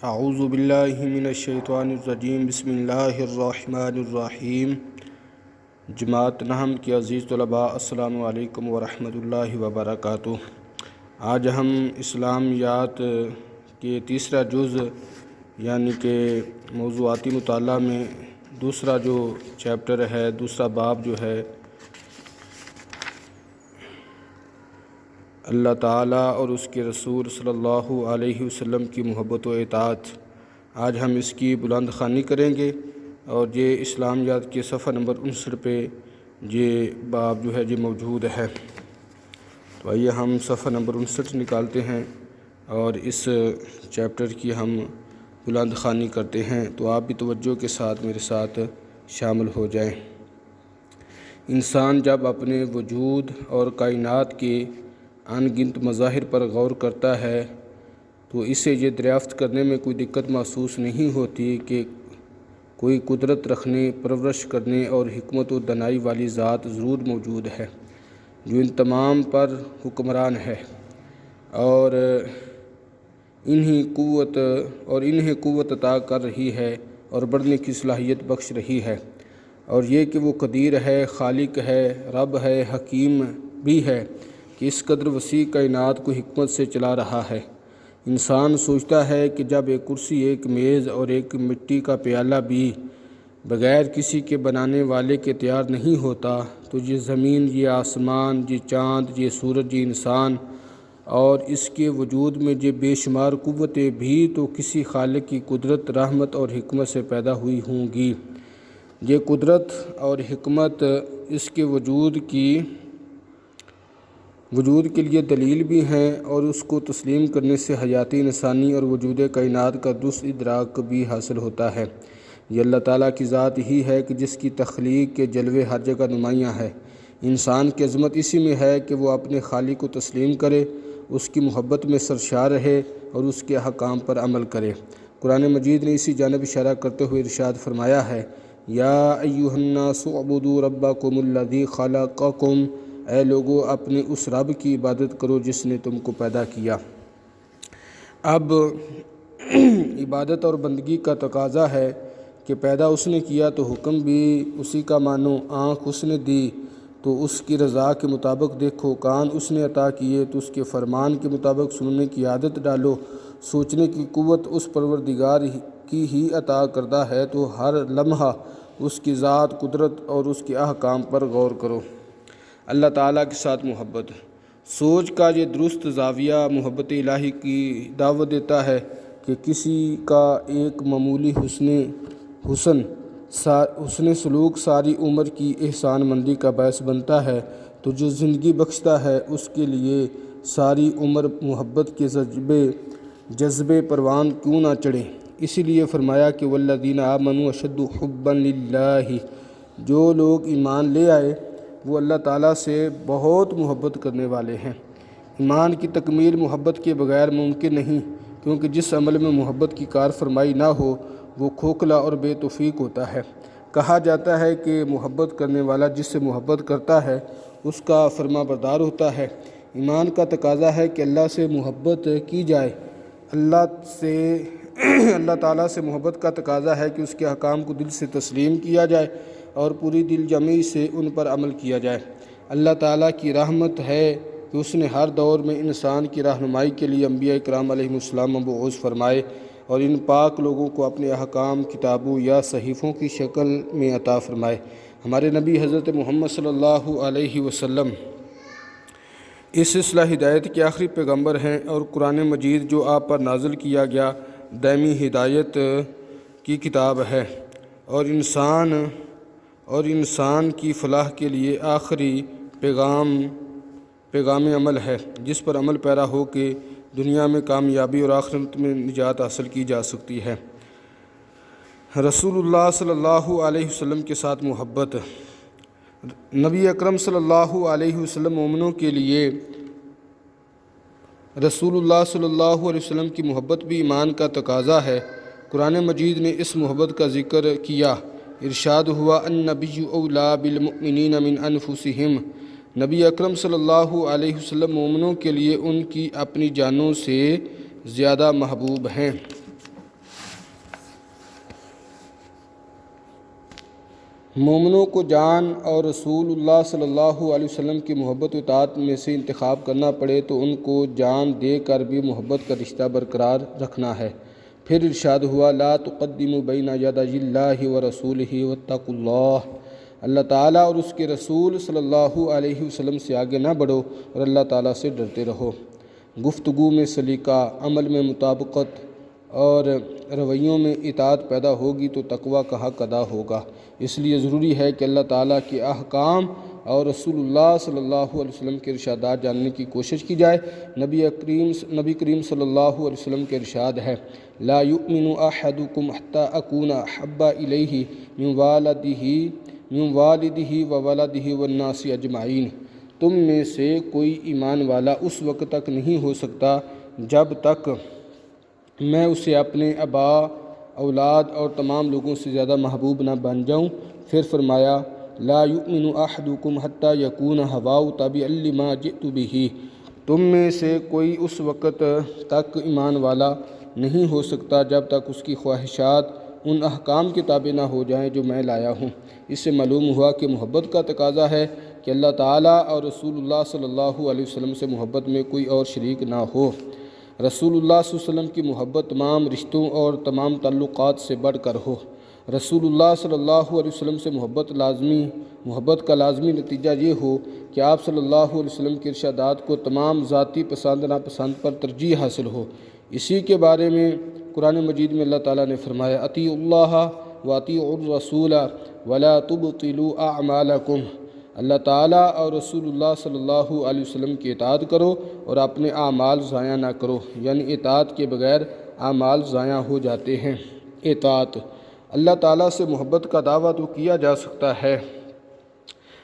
اعوذ باللہ من الشیطان الرجیم بسم اللہ الرحمن الرحیم۔ جماعت نحم کے عزیز طلباء، السلام علیکم ورحمۃ اللہ وبرکاتہ۔ آج ہم اسلامیات کے تیسرا جز یعنی کہ موضوعاتی مطالعہ میں دوسرا جو چیپٹر ہے، دوسرا باب جو ہے اللہ تعالیٰ اور اس کے رسول صلی اللہ علیہ وسلم کی محبت و اطاعت، آج ہم اس کی بلند خوانی کریں گے۔ اور یہ اسلامیات کے صفحہ نمبر 59 پہ یہ باب جو ہے یہ موجود ہے۔ تو آئیے ہم صفحہ نمبر 59 نکالتے ہیں اور اس چیپٹر کی ہم بلند خوانی کرتے ہیں، تو آپ بھی توجہ کے ساتھ میرے ساتھ شامل ہو جائیں۔ انسان جب اپنے وجود اور کائنات کے ان گنت مظاہر پر غور کرتا ہے تو اسے یہ دریافت کرنے میں کوئی دقت محسوس نہیں ہوتی کہ کوئی قدرت رکھنے، پرورش کرنے اور حکمت و دانائی والی ذات ضرور موجود ہے جو ان تمام پر حکمران ہے اور انہیں قوت عطا کر رہی ہے اور بڑھنے کی صلاحیت بخش رہی ہے، اور یہ کہ وہ قدیر ہے، خالق ہے، رب ہے، حکیم بھی ہے کہ اس قدر وسیع کائنات کو حکمت سے چلا رہا ہے۔ انسان سوچتا ہے کہ جب ایک کرسی، ایک میز اور ایک مٹی کا پیالہ بھی بغیر کسی کے بنانے والے کے تیار نہیں ہوتا، تو یہ زمین، یہ آسمان، یہ چاند، یہ سورج، یہ انسان اور اس کے وجود میں یہ بے شمار قوتیں بھی تو کسی خالق کی قدرت، رحمت اور حکمت سے پیدا ہوئی ہوں گی۔ یہ قدرت اور حکمت اس کے وجود کے لیے دلیل بھی ہیں اور اس کو تسلیم کرنے سے حیاتی انسانی اور وجود کائنات کا درست ادراک بھی حاصل ہوتا ہے۔ یہ اللہ تعالیٰ کی ذات ہی ہے کہ جس کی تخلیق کے جلوے ہر جگہ نمایاں ہے۔ انسان کی عظمت اسی میں ہے کہ وہ اپنے خالق کو تسلیم کرے، اس کی محبت میں سرشار رہے اور اس کے احکام پر عمل کرے۔ قرآن مجید نے اسی جانب اشارہ کرتے ہوئے ارشاد فرمایا ہے، یا ایھا الناس اعبدوا ربکم الذی خلقکم، اے لوگو اپنے اس رب کی عبادت کرو جس نے تم کو پیدا کیا۔ اب عبادت اور بندگی کا تقاضا ہے کہ پیدا اس نے کیا تو حکم بھی اسی کا مانو، آنکھ اس نے دی تو اس کی رضا کے مطابق دیکھو، کان اس نے عطا کیے تو اس کے فرمان کے مطابق سننے کی عادت ڈالو، سوچنے کی قوت اس پروردگار کی ہی عطا کردہ ہے تو ہر لمحہ اس کی ذات، قدرت اور اس کے احکام پر غور کرو۔ اللہ تعالیٰ کے ساتھ محبت، سوچ کا یہ درست زاویہ محبت الہی کی دعوت دیتا ہے کہ کسی کا ایک معمولی حسن سلوک ساری عمر کی احسان مندی کا باعث بنتا ہے، تو جو زندگی بخشتا ہے اس کے لیے ساری عمر محبت کے جذبے پروان کیوں نہ چڑھیں۔ اسی لیے فرمایا کہ والذین آمنوا اشد حبا للہ، جو لوگ ایمان لے آئے وہ اللہ تعالیٰ سے بہت محبت کرنے والے ہیں۔ ایمان کی تکمیل محبت کے بغیر ممکن نہیں، کیونکہ جس عمل میں محبت کی کار فرمائی نہ ہو وہ کھوکھلا اور بے توفیق ہوتا ہے۔ کہا جاتا ہے کہ محبت کرنے والا جس سے محبت کرتا ہے اس کا فرما بردار ہوتا ہے۔ ایمان کا تقاضا ہے کہ اللہ سے محبت کی جائے، اللہ تعالیٰ سے محبت کا تقاضا ہے کہ اس کے احکام کو دل سے تسلیم کیا جائے اور پوری دل جمعی سے ان پر عمل کیا جائے۔ اللہ تعالیٰ کی رحمت ہے کہ اس نے ہر دور میں انسان کی رہنمائی کے لیے انبیاء کرام علیہم السلام مبعوث فرمائے اور ان پاک لوگوں کو اپنے احکام کتابوں یا صحیفوں کی شکل میں عطا فرمائے۔ ہمارے نبی حضرت محمد صلی اللہ علیہ وسلم اس سلسلہ ہدایت کے آخری پیغمبر ہیں اور قرآن مجید جو آپ پر نازل کیا گیا دائمی ہدایت کی کتاب ہے اور انسان کی فلاح کے لیے آخری پیغام عمل ہے، جس پر عمل پیرا ہو کے دنیا میں کامیابی اور آخرت میں نجات حاصل کی جا سکتی ہے۔ رسول اللہ صلی اللہ علیہ وسلم کے ساتھ محبت، نبی اکرم صلی اللہ علیہ وسلم مومنوں کے لیے رسول اللہ صلی اللہ علیہ وسلم کی محبت بھی ایمان کا تقاضا ہے۔ قرآن مجید نے اس محبت کا ذکر کیا، ارشاد ہوا النبی اولیٰ بالمؤمنین من انفسہم، نبی اکرم صلی اللہ علیہ وسلم مومنوں کے لیے ان کی اپنی جانوں سے زیادہ محبوب ہیں۔ مومنوں کو جان اور رسول اللہ صلی اللہ علیہ وسلم کی محبت و اطاعت میں سے انتخاب کرنا پڑے تو ان کو جان دے کر بھی محبت کا رشتہ برقرار رکھنا ہے۔ پھر ارشاد ہوا لا تقدموا بین یدی اللہ ورسولہ واتقوا اللہ، اللہ تعالیٰ اور اس کے رسول صلی اللہ علیہ وسلم سے آگے نہ بڑھو اور اللہ تعالیٰ سے ڈرتے رہو۔ گفتگو میں سلیقہ، عمل میں مطابقت اور رویوں میں اطاعت پیدا ہوگی تو تقویٰ کا حق ادا ہوگا۔ اس لیے ضروری ہے کہ اللہ تعالیٰ کے احکام اور رسول اللہ صلی اللہ علیہ وسلم کے ارشادات جاننے کی کوشش کی جائے۔ نبی کریم صلی اللہ علیہ وسلم کے ارشاد ہے لا یؤمن احدکم حتی اکون احب الیہ من والدہ وولدہ والناس اجمعین، تم میں سے کوئی ایمان والا اس وقت تک نہیں ہو سکتا جب تک میں اسے اپنے آبا، اولاد اور تمام لوگوں سے زیادہ محبوب نہ بن جاؤں۔ پھر فرمایا لا یؤمن احدکم حتی یکون ہواؤ تابعا لما جئت بہ، تم میں سے کوئی اس وقت تک ایمان والا نہیں ہو سکتا جب تک اس کی خواہشات ان احکام کے تابع نہ ہو جائیں جو میں لایا ہوں۔ اس سے معلوم ہوا کہ محبت کا تقاضا ہے کہ اللہ تعالیٰ اور رسول اللہ صلی اللہ علیہ وسلم سے محبت میں کوئی اور شریک نہ ہو۔ رسول اللہ صلی اللہ علیہ وسلم کی محبت تمام رشتوں اور تمام تعلقات سے بڑھ کر ہو۔ رسول اللہ صلی اللہ علیہ وسلم سے محبت کا لازمی نتیجہ یہ ہو کہ آپ صلی اللہ علیہ وسلم کے ارشادات کو تمام ذاتی پسند ناپسند پر ترجیح حاصل ہو۔ اسی کے بارے میں قرآن مجید میں اللہ تعالیٰ نے فرمایا اطیعوا اللہ واطیعوا الرسول ولا تبطلوا اعمالکم، اللہ تعالیٰ اور رسول اللہ صلی اللہ علیہ وسلم کی اطاعت کرو اور اپنے اعمال ضائع نہ کرو، یعنی اطاعت کے بغیر اعمال ضائع ہو جاتے ہیں۔ اطاعت، اللہ تعالیٰ سے محبت کا دعویٰ تو کیا جا سکتا ہے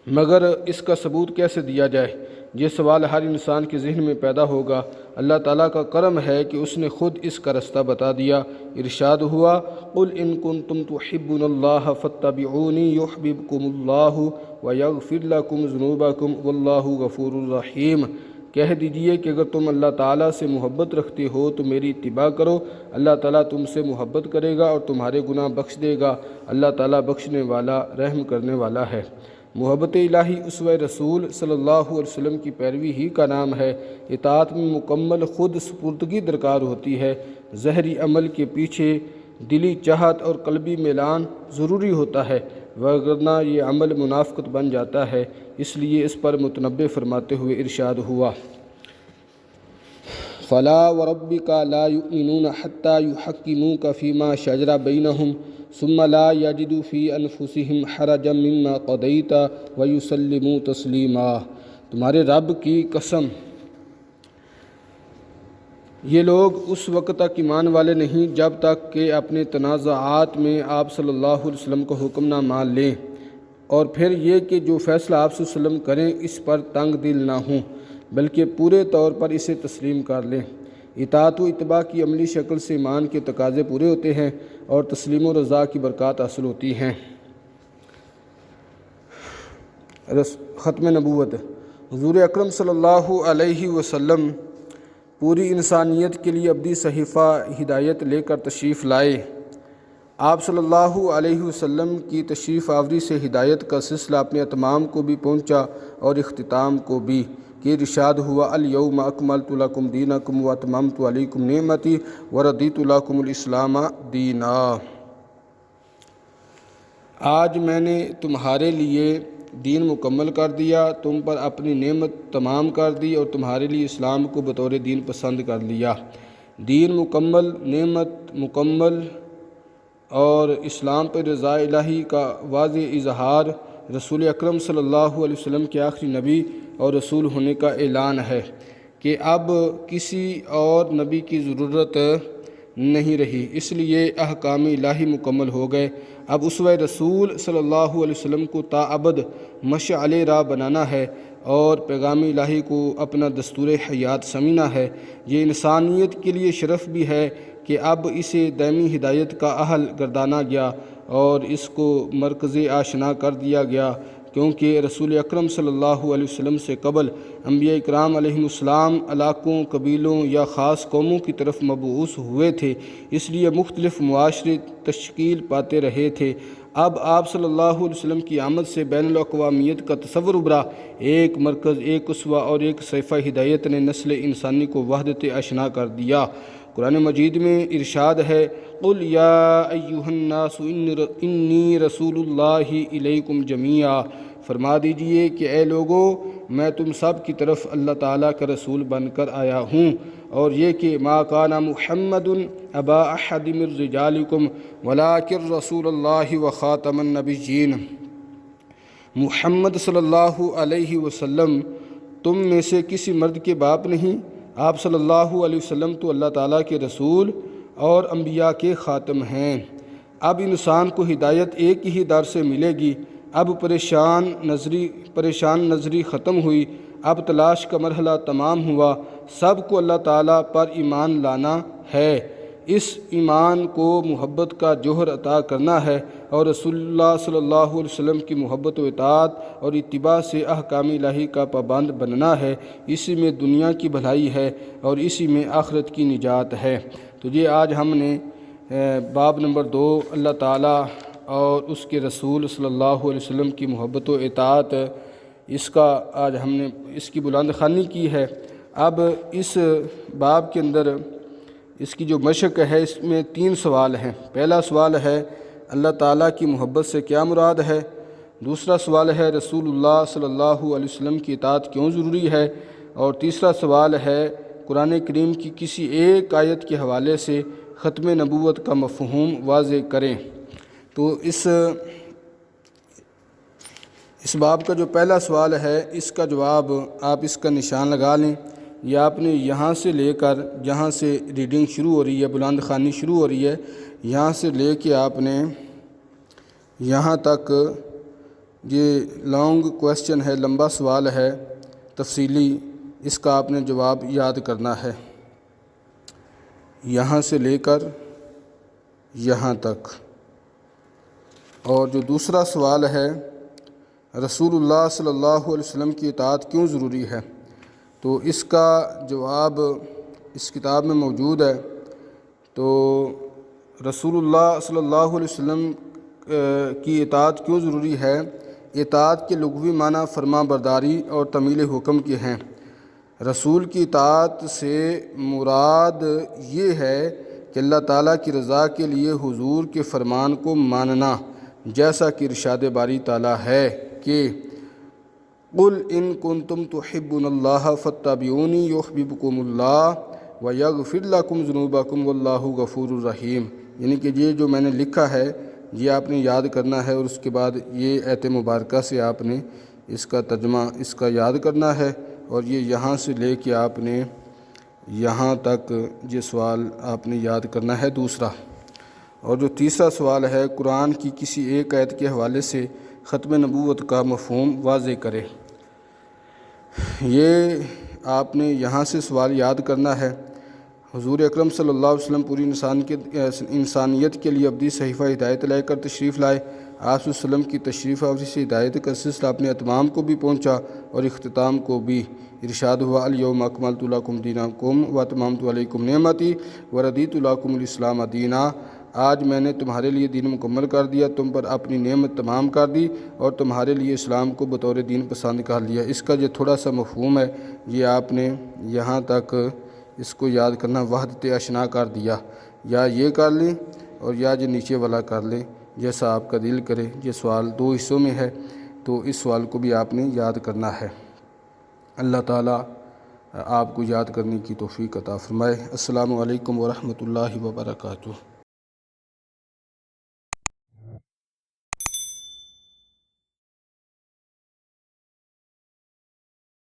مگر اس کا ثبوت کیسے دیا جائے؟ یہ سوال ہر انسان کے ذہن میں پیدا ہوگا۔ اللہ تعالیٰ کا کرم ہے کہ اس نے خود اس کا رستہ بتا دیا۔ ارشاد ہوا قل ان کنتم تحبون اللہ فاتبعونی یحببکم اللہ ویغفر لکم ذنوبکم واللہ غفور الرحیم، کہہ دیجئے کہ اگر تم اللہ تعالیٰ سے محبت رکھتے ہو تو میری اتباع کرو، اللہ تعالیٰ تم سے محبت کرے گا اور تمہارے گناہ بخش دے گا، اللہ تعالیٰ بخشنے والا رحم کرنے والا ہے۔ محبت الہی اسوہ رسول صلی اللہ علیہ وسلم کی پیروی ہی کا نام ہے۔ اطاعت میں مکمل خود سپردگی درکار ہوتی ہے، ظاہری عمل کے پیچھے دلی چاہت اور قلبی میلان ضروری ہوتا ہے، وگرنہ یہ عمل منافقت بن جاتا ہے۔ اس لیے اس پر متنبہ فرماتے ہوئے ارشاد ہوا فلا وربک لا یؤمنون حتی یحکموک فیما شجر بینہم ثم لا یجدوا فی انفسہم حرجا مما قضیت ویسلموا تسلیما، تمہارے رب کی قسم یہ لوگ اس وقت تک ایمان والے نہیں جب تک کہ اپنے تنازعات میں آپ صلی اللہ علیہ وسلم کو حکم نہ مان لیں، اور پھر یہ کہ جو فیصلہ آپ صلی اللہ علیہ وسلم کریں اس پر تنگ دل نہ ہوں بلکہ پورے طور پر اسے تسلیم کر لیں۔ اطاعت و اتباع کی عملی شکل سے ایمان کے تقاضے پورے ہوتے ہیں اور تسلیم و رضا کی برکات حاصل ہوتی ہیں۔ ختم نبوت، حضور اکرم صلی اللہ علیہ وسلم پوری انسانیت کے لیے ابدی صحیفہ ہدایت لے کر تشریف لائے۔ آپ صلی اللہ علیہ وسلم کی تشریف آوری سے ہدایت کا سلسلہ اپنے اتمام کو بھی پہنچا اور اختتام کو بھی، کہ ارشاد ہوا الیوم اکملت لکم دینکم واتممت علیکم نعمتی ورضیت لکم الاسلام دینا، آج میں نے تمہارے لیے دین مکمل کر دیا، تم پر اپنی نعمت تمام کر دی اور تمہارے لیے اسلام کو بطور دین پسند کر لیا۔ دین مکمل، نعمت مکمل اور اسلام پر رضا الہی کا واضح اظہار رسول اکرم صلی اللہ علیہ وسلم کے آخری نبی اور رسول ہونے کا اعلان ہے کہ اب کسی اور نبی کی ضرورت نہیں رہی، اس لیے احکام الہی مکمل ہو گئے۔ اب اسوہ رسول صلی اللہ علیہ وسلم کو تا ابد مشعل راہ بنانا ہے اور پیغام الہی کو اپنا دستور حیات سمجھنا ہے۔ یہ انسانیت کے لیے شرف بھی ہے کہ اب اسے دائمی ہدایت کا اہل گردانا گیا اور اس کو مرکز آشنا کر دیا گیا، کیونکہ رسول اکرم صلی اللہ علیہ وسلم سے قبل انبیاء اکرام علیہم السلام علاقوں، قبیلوں یا خاص قوموں کی طرف مبعوث ہوئے تھے، اس لیے مختلف معاشرے تشکیل پاتے رہے تھے۔ اب آپ صلی اللہ علیہ وسلم کی آمد سے بین الاقوامیت کا تصور ابھرا۔ ایک مرکز، ایک اسوہ اور ایک صحیفہ ہدایت نے نسل انسانی کو وحدت اشنا کر دیا۔ قرآن مجید میں ارشاد ہے، قُلْ يَا أَيُّهَا النَّاسُ إِنِّي رَسُولُ اللَّهِ إِلَيْكُمْ جَمِيعًا، فرما دیجئے کہ اے لوگو، میں تم سب کی طرف اللہ تعالیٰ کا رسول بن کر آیا ہوں، اور یہ کہ ما کان محمد ابا احد من رجالکم ولکن رسول اللہ وخاتم النبیین۔ محمد صلی اللہ علیہ وسلم تم میں سے کسی مرد کے باپ نہیں، آپ صلی اللہ علیہ وسلم تو اللہ تعالیٰ کے رسول اور انبیاء کے خاتم ہیں۔ اب انسان کو ہدایت ایک ہی در سے ملے گی۔ اب پریشان نظری ختم ہوئی، اب تلاش کا مرحلہ تمام ہوا۔ سب کو اللہ تعالیٰ پر ایمان لانا ہے، اس ایمان کو محبت کا جوہر عطا کرنا ہے، اور رسول اللہ صلی اللہ علیہ وسلم کی محبت و اطاعت اور اتباع سے احکام الہی کا پابند بننا ہے۔ اسی میں دنیا کی بھلائی ہے اور اسی میں آخرت کی نجات ہے۔ تو یہ آج ہم نے باب نمبر 2 اللہ تعالیٰ اور اس کے رسول صلی اللہ علیہ وسلم کی محبت و اطاعت، اس کا آج ہم نے اس کی بلند خوانی کی ہے۔ اب اس باب کے اندر اس کی جو مشق ہے، اس میں 3 سوال ہیں۔ پہلا سوال ہے اللہ تعالیٰ کی محبت سے کیا مراد ہے؟ دوسرا سوال ہے رسول اللہ صلی اللہ علیہ وسلم کی اطاعت کیوں ضروری ہے؟ اور تیسرا سوال ہے قرآن کریم کی کسی ایک آیت کے حوالے سے ختم نبوت کا مفہوم واضح کریں۔ تو اس باب کا جو پہلا سوال ہے، اس کا جواب آپ اس کا نشان لگا لیں۔ یہ آپ نے یہاں سے لے کر جہاں سے ریڈنگ شروع ہو رہی ہے، بلند خوانی شروع ہو رہی ہے، یہاں سے لے کے آپ نے یہاں تک، یہ لانگ کویسچن ہے، لمبا سوال ہے تفصیلی، اس کا آپ نے جواب یاد کرنا ہے، یہاں سے لے کر یہاں تک۔ اور جو دوسرا سوال ہے رسول اللہ صلی اللہ علیہ وسلم کی اطاعت کیوں ضروری ہے، تو اس کا جواب اس کتاب میں موجود ہے۔ تو رسول اللہ صلی اللہ علیہ وسلم کی اطاعت کیوں ضروری ہے؟ اطاعت کے لغوی معنی فرما برداری اور تعمیل حکم کے ہیں۔ رسول کی اطاعت سے مراد یہ ہے کہ اللہ تعالیٰ کی رضا کے لیے حضور کے فرمان کو ماننا، جیسا کہ ارشاد باری تعالیٰ ہے کہ قُلْ إِن كُنتُمْ تُحِبُّونَ اللَّهَ فَاتَّبِعُونِي يُحْبِبْكُمُ اللَّهُ وَيَغْفِرْ لَكُمْ ذُنُوبَكُمْ وَاللَّهُ غَفُورٌ رَحِيمٌ۔ یعنی کہ یہ جو میں نے لکھا ہے یہ آپ نے یاد کرنا ہے، اور اس کے بعد یہ آیت مبارکہ سے آپ نے اس کا ترجمہ اس کا یاد کرنا ہے، اور یہ یہاں سے لے کے آپ نے یہاں تک یہ سوال آپ نے یاد کرنا ہے دوسرا۔ اور جو تیسرا سوال ہے قرآن کی کسی ایک آیت کے حوالے سے ختم نبوت کا مفہوم واضح کرے۔ یہ آپ نے یہاں سے سوال یاد کرنا ہے۔ حضور اکرم صلی اللہ علیہ وسلم پوری انسانیت کے لیے ابدی صحیفہ ہدایت لے کر تشریف لائے۔ آپ صلی اللہ علیہ وسلم کی تشریف آوری سے ہدایت کا سلسلہ اپنے اتمام کو بھی پہنچا اور اختتام کو بھی۔ ارشاد ہوا الیوم اکملت لکم دینکم واتممت علیکم نعمتی ورضیت لکم الاسلام دینا۔ آج میں نے تمہارے لیے دین مکمل کر دیا، تم پر اپنی نعمت تمام کر دی، اور تمہارے لیے اسلام کو بطور دین پسند کر لیا۔ اس کا جو تھوڑا سا مفہوم ہے یہ آپ نے یہاں تک اس کو یاد کرنا، وحدت اشنا کر دیا، یا یہ کر لیں اور یا جو نیچے والا کر لیں، جیسا آپ کا دل کرے۔ یہ سوال 2 حصوں میں ہے، تو اس سوال کو بھی آپ نے یاد کرنا ہے۔ اللہ تعالیٰ آپ کو یاد کرنے کی توفیق عطا فرمائے۔ السلام علیکم ورحمۃ اللہ وبرکاتہ۔